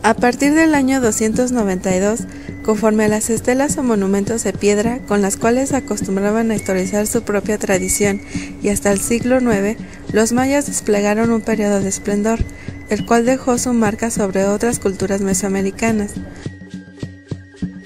A partir del año 292, conforme a las estelas o monumentos de piedra con las cuales acostumbraban a historizar su propia tradición, y hasta el siglo IX, los mayas desplegaron un periodo de esplendor, el cual dejó su marca sobre otras culturas mesoamericanas.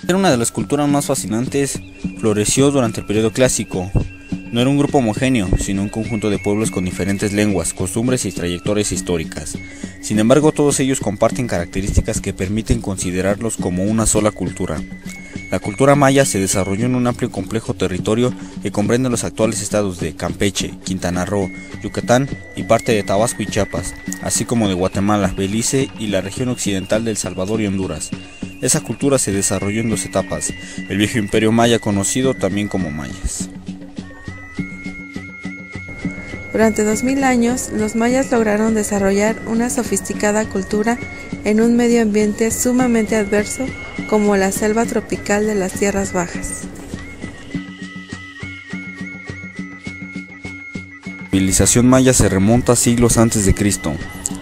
Era una de las culturas más fascinantes, floreció durante el periodo clásico. No era un grupo homogéneo, sino un conjunto de pueblos con diferentes lenguas, costumbres y trayectorias históricas. Sin embargo, todos ellos comparten características que permiten considerarlos como una sola cultura. La cultura maya se desarrolló en un amplio y complejo territorio que comprende los actuales estados de Campeche, Quintana Roo, Yucatán y parte de Tabasco y Chiapas, así como de Guatemala, Belice y la región occidental de El Salvador y Honduras. Esa cultura se desarrolló en dos etapas, el viejo imperio maya conocido también como mayas. Durante 2000 años, los mayas lograron desarrollar una sofisticada cultura en un medio ambiente sumamente adverso como la selva tropical de las tierras bajas. La civilización maya se remonta a siglos antes de Cristo.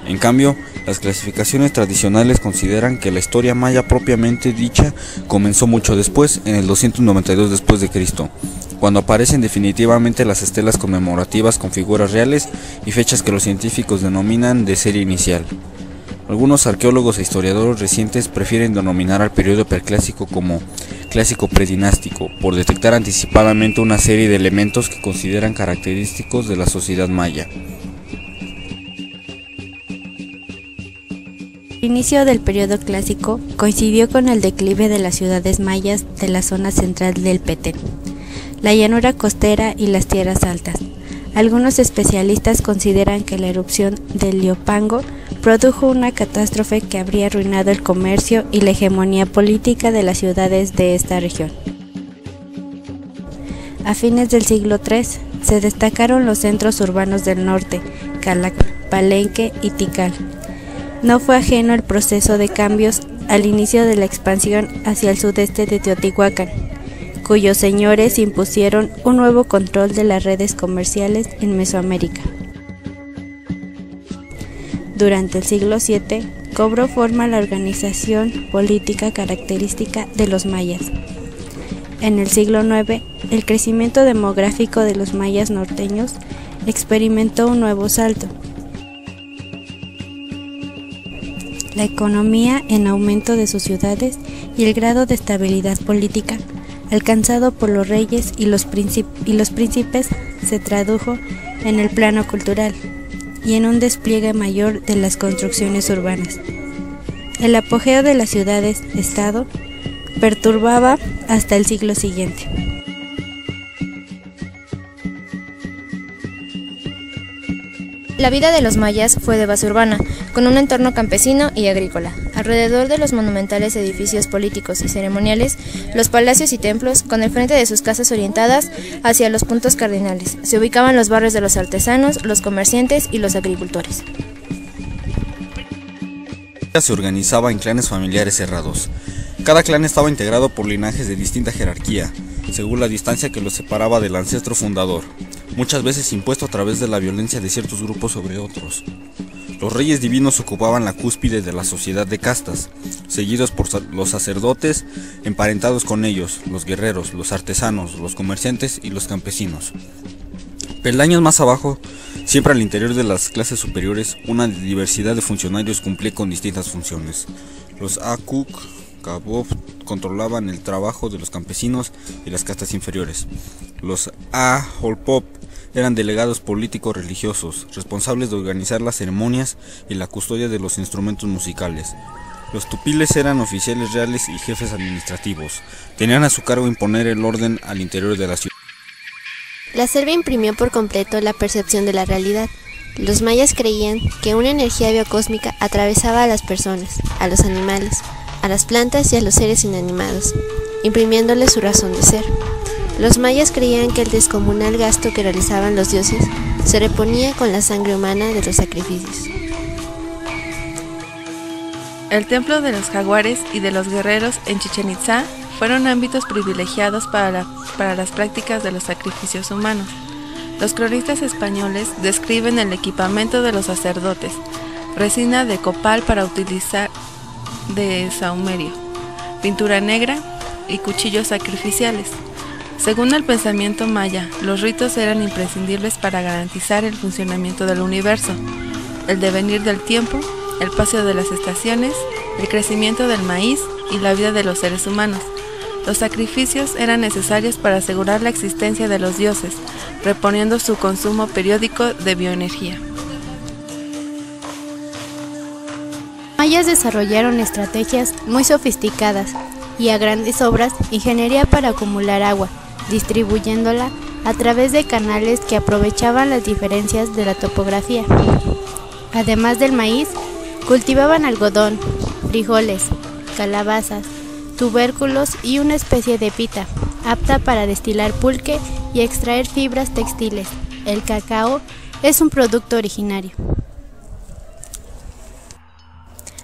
En cambio, las clasificaciones tradicionales consideran que la historia maya propiamente dicha comenzó mucho después, en el 292 después de Cristo, cuando aparecen definitivamente las estelas conmemorativas con figuras reales y fechas que los científicos denominan de serie inicial. Algunos arqueólogos e historiadores recientes prefieren denominar al periodo preclásico como clásico predinástico, por detectar anticipadamente una serie de elementos que consideran característicos de la sociedad maya. El inicio del periodo clásico coincidió con el declive de las ciudades mayas de la zona central del Petén, la llanura costera y las tierras altas. Algunos especialistas consideran que la erupción del Liopango produjo una catástrofe que habría arruinado el comercio y la hegemonía política de las ciudades de esta región. A fines del siglo III se destacaron los centros urbanos del norte, Calac, Palenque y Tikal. No fue ajeno el proceso de cambios al inicio de la expansión hacia el sudeste de Teotihuacán, cuyos señores impusieron un nuevo control de las redes comerciales en Mesoamérica. Durante el siglo VII cobró forma la organización política característica de los mayas. En el siglo IX, el crecimiento demográfico de los mayas norteños experimentó un nuevo salto. La economía en aumento de sus ciudades y el grado de estabilidad política alcanzado por los reyes y los príncipes se tradujo en el plano cultural y en un despliegue mayor de las construcciones urbanas. El apogeo de las ciudades-estado perturbaba hasta el siglo siguiente. La vida de los mayas fue de base urbana, con un entorno campesino y agrícola. Alrededor de los monumentales edificios políticos y ceremoniales, los palacios y templos, con el frente de sus casas orientadas hacia los puntos cardinales, se ubicaban los barrios de los artesanos, los comerciantes y los agricultores. Se organizaba en clanes familiares cerrados. Cada clan estaba integrado por linajes de distinta jerarquía, según la distancia que los separaba del ancestro fundador, muchas veces impuesto a través de la violencia de ciertos grupos sobre otros. Los reyes divinos ocupaban la cúspide de la sociedad de castas, seguidos por los sacerdotes emparentados con ellos, los guerreros, los artesanos, los comerciantes y los campesinos. Peldaños más abajo, siempre al interior de las clases superiores, una diversidad de funcionarios cumplía con distintas funciones. Los Akuk Kabob controlaban el trabajo de los campesinos y las castas inferiores. Los Aholpop eran delegados políticos religiosos, responsables de organizar las ceremonias y la custodia de los instrumentos musicales. Los tupiles eran oficiales reales y jefes administrativos. Tenían a su cargo imponer el orden al interior de la ciudad. La selva imprimió por completo la percepción de la realidad. Los mayas creían que una energía biocósmica atravesaba a las personas, a los animales, a las plantas y a los seres inanimados, imprimiéndoles su razón de ser. Los mayas creían que el descomunal gasto que realizaban los dioses se reponía con la sangre humana de los sacrificios. El templo de los jaguares y de los guerreros en Chichén Itzá fueron ámbitos privilegiados para las prácticas de los sacrificios humanos. Los cronistas españoles describen el equipamiento de los sacerdotes: resina de copal para utilizar de sahumerio, pintura negra y cuchillos sacrificiales. Según el pensamiento maya, los ritos eran imprescindibles para garantizar el funcionamiento del universo, el devenir del tiempo, el paso de las estaciones, el crecimiento del maíz y la vida de los seres humanos. Los sacrificios eran necesarios para asegurar la existencia de los dioses, reponiendo su consumo periódico de bioenergía. Los mayas desarrollaron estrategias muy sofisticadas y a grandes obras ingeniería para acumular agua, distribuyéndola a través de canales que aprovechaban las diferencias de la topografía. Además del maíz, cultivaban algodón, frijoles, calabazas, tubérculos y una especie de pita, apta para destilar pulque y extraer fibras textiles. El cacao es un producto originario.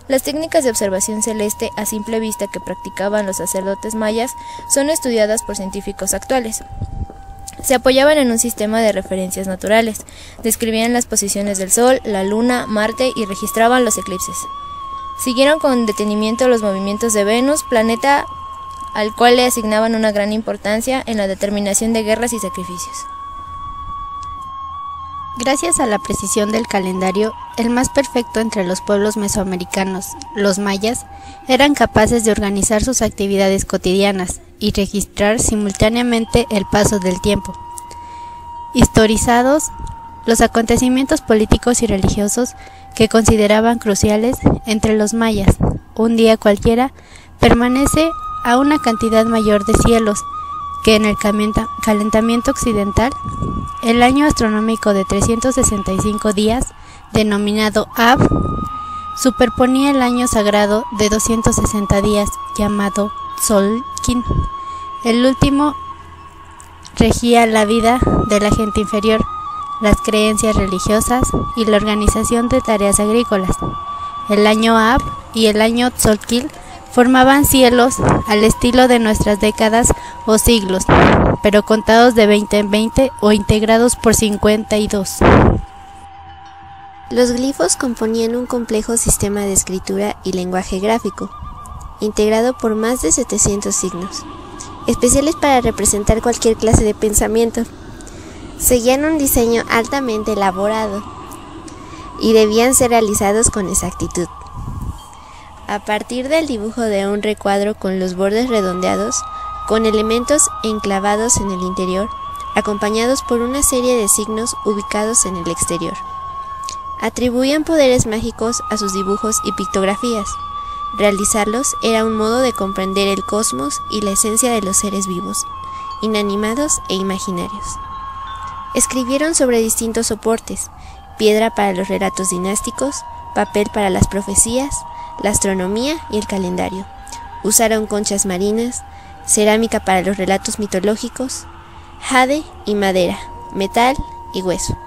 Las técnicas de observación celeste a simple vista que practicaban los sacerdotes mayas son estudiadas por científicos actuales. Se apoyaban en un sistema de referencias naturales, describían las posiciones del Sol, la Luna, Marte y registraban los eclipses. Siguieron con detenimiento los movimientos de Venus, planeta al cual le asignaban una gran importancia en la determinación de guerras y sacrificios. Gracias a la precisión del calendario, el más perfecto entre los pueblos mesoamericanos, los mayas, eran capaces de organizar sus actividades cotidianas y registrar simultáneamente el paso del tiempo. Historizados los acontecimientos políticos y religiosos que consideraban cruciales entre los mayas, un día cualquiera permanece a una cantidad mayor de cielos que en el calentamiento occidental. El año astronómico de 365 días, denominado Ab, superponía el año sagrado de 260 días, llamado Tzolkin. El último regía la vida de la gente inferior, las creencias religiosas y la organización de tareas agrícolas. El año Ab y el año Tzolk'in formaban cielos al estilo de nuestras décadas o siglos, pero contados de 20 en 20 o integrados por 52. Los glifos componían un complejo sistema de escritura y lenguaje gráfico, integrado por más de 700 signos, especiales para representar cualquier clase de pensamiento. Seguían un diseño altamente elaborado y debían ser realizados con exactitud. A partir del dibujo de un recuadro con los bordes redondeados, con elementos enclavados en el interior, acompañados por una serie de signos ubicados en el exterior. Atribuían poderes mágicos a sus dibujos y pictografías. Realizarlos era un modo de comprender el cosmos y la esencia de los seres vivos, inanimados e imaginarios. Escribieron sobre distintos soportes: piedra para los relatos dinásticos, papel para las profecías, la astronomía y el calendario. Usaron conchas marinas, cerámica para los relatos mitológicos, jade y madera, metal y hueso.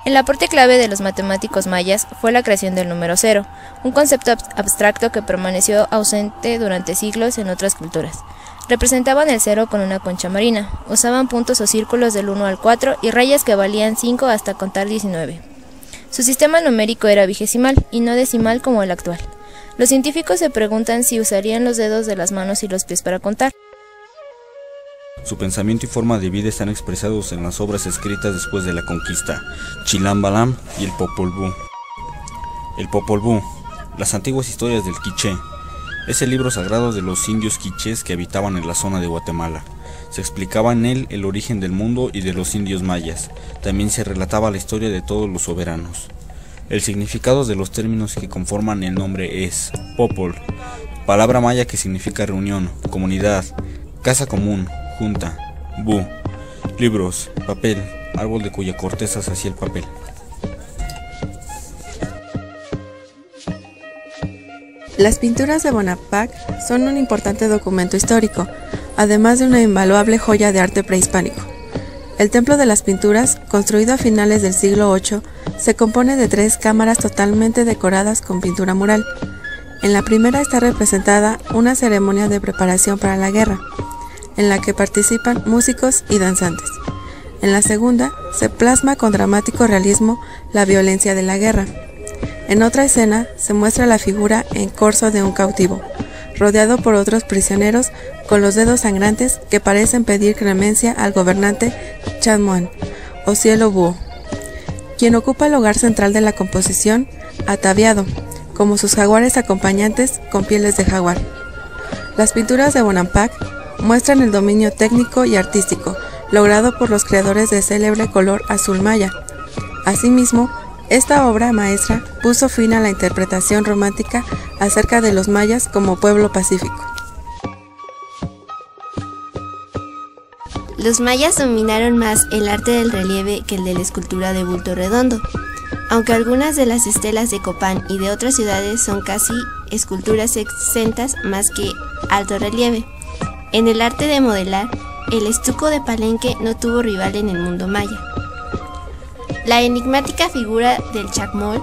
El aporte clave de los matemáticos mayas fue la creación del número cero, un concepto abstracto que permaneció ausente durante siglos en otras culturas. Representaban el cero con una concha marina, usaban puntos o círculos del 1 al 4 y rayas que valían 5 hasta contar 19. Su sistema numérico era vigesimal y no decimal como el actual. Los científicos se preguntan si usarían los dedos de las manos y los pies para contar. Su pensamiento y forma de vida están expresados en las obras escritas después de la conquista, Chilam Balam y el Popol Vuh. El Popol Vuh, las antiguas historias del Quiché, es el libro sagrado de los indios quichés que habitaban en la zona de Guatemala. Se explicaba en él el origen del mundo y de los indios mayas. También se relataba la historia de todos los soberanos. El significado de los términos que conforman el nombre es Popol, palabra maya que significa reunión, comunidad, casa común, junta. Vuh, libros, papel, árbol de cuya corteza se hacía el papel. Las pinturas de Bonampak son un importante documento histórico, además de una invaluable joya de arte prehispánico. El Templo de las Pinturas, construido a finales del siglo VIII, se compone de 3 cámaras totalmente decoradas con pintura mural. En la primera está representada una ceremonia de preparación para la guerra, en la que participan músicos y danzantes. En la segunda se plasma con dramático realismo la violencia de la guerra. En otra escena se muestra la figura en corso de un cautivo, rodeado por otros prisioneros con los dedos sangrantes que parecen pedir clemencia al gobernante Chamoun, o cielo búho, quien ocupa el lugar central de la composición, ataviado, como sus jaguares acompañantes, con pieles de jaguar. Las pinturas de Bonampak muestran el dominio técnico y artístico logrado por los creadores del célebre color azul maya. Asimismo, esta obra maestra puso fin a la interpretación romántica acerca de los mayas como pueblo pacífico. Los mayas dominaron más el arte del relieve que el de la escultura de bulto redondo, aunque algunas de las estelas de Copán y de otras ciudades son casi esculturas exentas más que alto relieve. En el arte de modelar, el estuco de Palenque no tuvo rival en el mundo maya. La enigmática figura del chacmol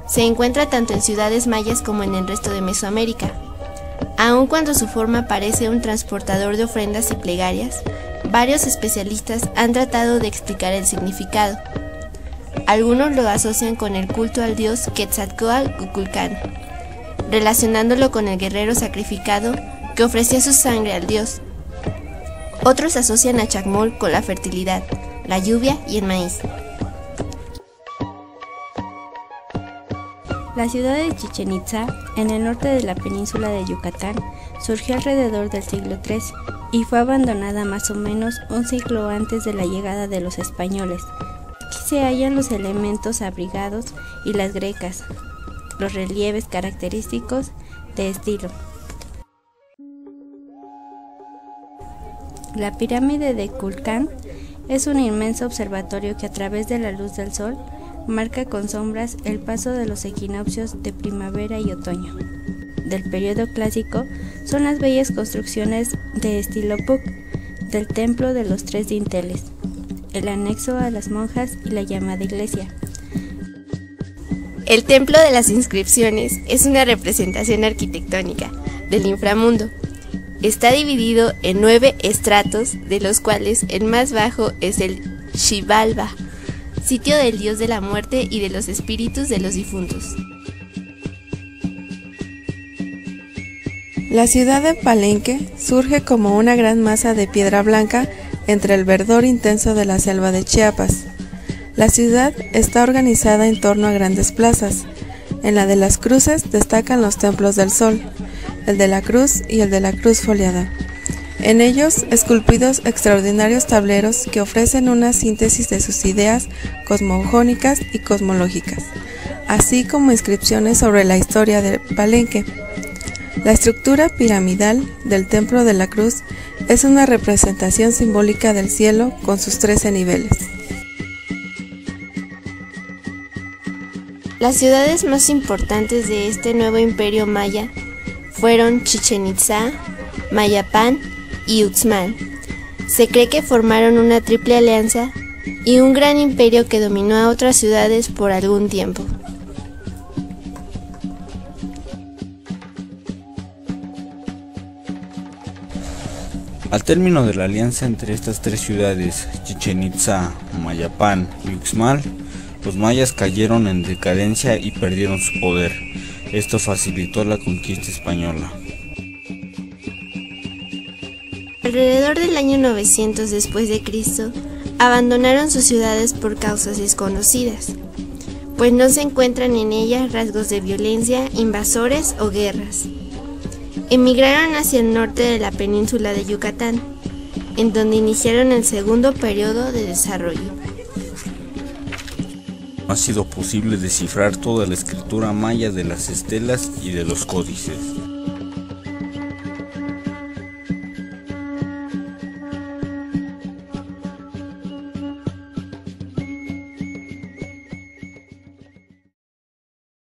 se encuentra tanto en ciudades mayas como en el resto de Mesoamérica. Aun cuando su forma parece un transportador de ofrendas y plegarias, varios especialistas han tratado de explicar el significado. Algunos lo asocian con el culto al dios Quetzalcóatl Kukulcán, relacionándolo con el guerrero sacrificado que ofrecía su sangre al dios. Otros asocian a Chacmol con la fertilidad, la lluvia y el maíz. La ciudad de Chichén Itzá, en el norte de la península de Yucatán, surgió alrededor del siglo III y fue abandonada más o menos un siglo antes de la llegada de los españoles. Aquí se hallan los elementos abrigados y las grecas, los relieves característicos de estilo. La pirámide de Kulcán es un inmenso observatorio que a través de la luz del sol marca con sombras el paso de los equinoccios de primavera y otoño. Del periodo clásico son las bellas construcciones de estilo Puc del Templo de los Tres Dinteles, el anexo a las monjas y la llamada iglesia. El Templo de las Inscripciones es una representación arquitectónica del inframundo. Está dividido en 9 estratos, de los cuales el más bajo es el Xibalba, sitio del dios de la muerte y de los espíritus de los difuntos. La ciudad de Palenque surge como una gran masa de piedra blanca entre el verdor intenso de la selva de Chiapas. La ciudad está organizada en torno a grandes plazas. En la de las Cruces destacan los templos del Sol, el de la Cruz y el de la Cruz Foliada. En ellos, esculpidos extraordinarios tableros que ofrecen una síntesis de sus ideas cosmogónicas y cosmológicas, así como inscripciones sobre la historia de Palenque. La estructura piramidal del Templo de la Cruz es una representación simbólica del cielo con sus 13 niveles. Las ciudades más importantes de este nuevo imperio maya fueron Chichén Itzá, Mayapán y Uxmal. Se cree que formaron una triple alianza y un gran imperio que dominó a otras ciudades por algún tiempo. Al término de la alianza entre estas tres ciudades, Chichén Itzá, Mayapán y Uxmal, los mayas cayeron en decadencia y perdieron su poder. Esto facilitó la conquista española. Alrededor del año 900 después de Cristo, abandonaron sus ciudades por causas desconocidas, pues no se encuentran en ellas rasgos de violencia, invasores o guerras. Emigraron hacia el norte de la península de Yucatán, en donde iniciaron el segundo periodo de desarrollo. No ha sido posible descifrar toda la escritura maya de las estelas y de los códices.